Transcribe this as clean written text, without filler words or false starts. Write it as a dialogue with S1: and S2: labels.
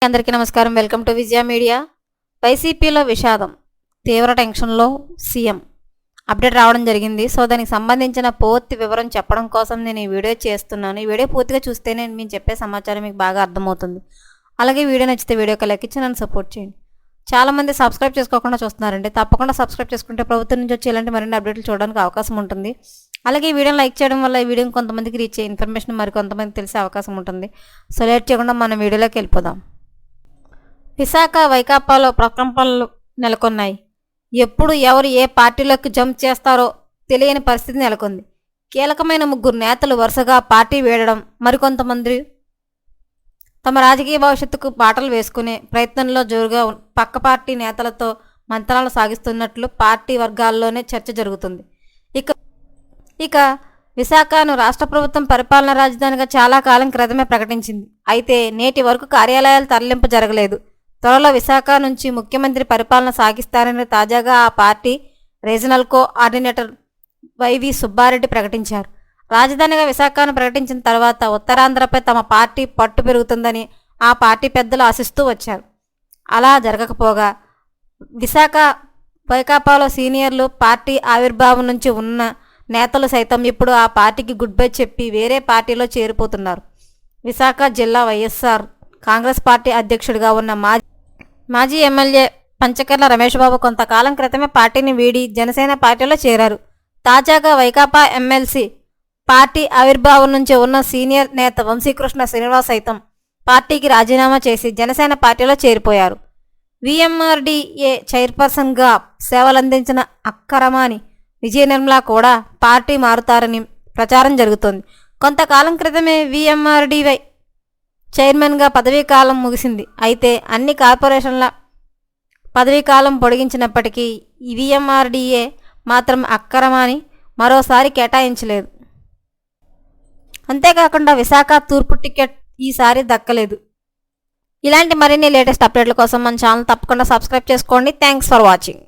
S1: అందరికీ నమస్కారం. Welcome to Vijaya media. వైసీపీలో విషాదం, తీవ్ర టెన్షన్లో సీఎం అప్డేట్ రావడం జరిగింది. సో దానికి సంబంధించిన పూర్తి వివరం చెప్పడం కోసం నేను ఈ వీడియో చేస్తున్నాను. ఈ వీడియో పూర్తిగా చూస్తేనే నేను చెప్పే సమాచారం మీకు బాగా అర్థమవుతుంది. అలాగే వీడియో నచ్చితే వీడియోకి లైక్ ఇచ్చి నన్ను సపోర్ట్ చేయండి. చాలామంది సబ్స్క్రైబ్ చేసుకోకుండా చూస్తున్నారండి. తప్పకుండా సబ్స్క్రైబ్ చేసుకుంటే ప్రభుత్వం నుంచి వచ్చి ఇలాంటి మరిన్ని అప్డేట్లు చూడడానికి అవకాశం ఉంటుంది. అలాగే ఈ వీడియోని లైక్ చేయడం వల్ల ఈ వీడియోని కొంతమందికి రీచ్ అయ్యే ఇన్ఫర్మేషన్ మరి కొంతమందికి తెలిసే అవకాశం ఉంటుంది. సో లేట్ చేయకుండా మనం వీడియోలోకి వెళ్ళిపోదాం. విశాఖ వైకాపాలో ప్రకంపనలు నెలకొన్నాయి. ఎప్పుడు ఎవరు ఏ పార్టీలోకి జంప్ చేస్తారో తెలియని పరిస్థితి నెలకొంది. కీలకమైన 3 నేతలు వరుసగా పార్టీ వీడడం, మరికొంతమంది తమ రాజకీయ భవిష్యత్తుకు బాటలు వేసుకునే ప్రయత్నంలో జోరుగా పక్క పార్టీ నేతలతో మంత్రాలు సాగిస్తున్నట్లు పార్టీ వర్గాల్లోనే చర్చ జరుగుతుంది. ఇక విశాఖను రాష్ట్ర ప్రభుత్వం పరిపాలనా రాజధానిగా చాలా కాలం క్రితమే ప్రకటించింది. అయితే నేటి వరకు కార్యాలయాల తరలింపు జరగలేదు. త్వరలో విశాఖ నుంచి ముఖ్యమంత్రి పరిపాలన సాగిస్తారని తాజాగా ఆ party regional coordinator YV Subbareddy ప్రకటించారు. రాజధానిగా విశాఖను ప్రకటించిన తర్వాత ఉత్తరాంధ్రపై తమ పార్టీ పట్టు పెరుగుతుందని ఆ పార్టీ పెద్దలు ఆశిస్తూ వచ్చారు. అలా జరగకపోగా విశాఖ వైకాపాలో సీనియర్లు, పార్టీ ఆవిర్భావం నుంచి ఉన్న నేతలు సైతం ఇప్పుడు ఆ పార్టీకి గుడ్ బై చెప్పి వేరే పార్టీలో చేరిపోతున్నారు. విశాఖ జిల్లా వైఎస్ఆర్ కాంగ్రెస్ పార్టీ అధ్యక్షుడిగా ఉన్న మాజీ ఎమ్మెల్యే పంచకర్ల రమేష్ బాబు కొంతకాలం క్రితమే పార్టీని వీడి జనసేన పార్టీలో చేరారు. తాజాగా వైకాపా ఎమ్మెల్సీ పార్టీ ఆవిర్భావం నుంచి ఉన్న సీనియర్ నేత వంశీకృష్ణ శ్రీనివాస్ సైతం పార్టీకి రాజీనామా చేసి జనసేన పార్టీలో చేరిపోయారు. విఎంఆర్డీఏ చైర్పర్సన్గా సేవలందించిన అక్కరమాని విజయ నిర్మల కూడా పార్టీ మారుతారని ప్రచారం జరుగుతోంది. కొంతకాలం క్రితమే విఎంఆర్డీవై చైర్మన్గా పదవీకాలం ముగిసింది. అయితే అన్ని కార్పొరేషన్ల పదవీకాలం పొడిగించినప్పటికీ విఎంఆర్డీఏ మాత్రం అక్కరమాని మరోసారి కేటాయించలేదు. అంతేకాకుండా విశాఖ తూర్పు టికెట్ ఈసారి దక్కలేదు. ఇలాంటి మరిన్ని లేటెస్ట్ అప్డేట్ల కోసం మన ఛానల్ తప్పకుండా సబ్స్క్రైబ్ చేసుకోండి. Thanks for watching.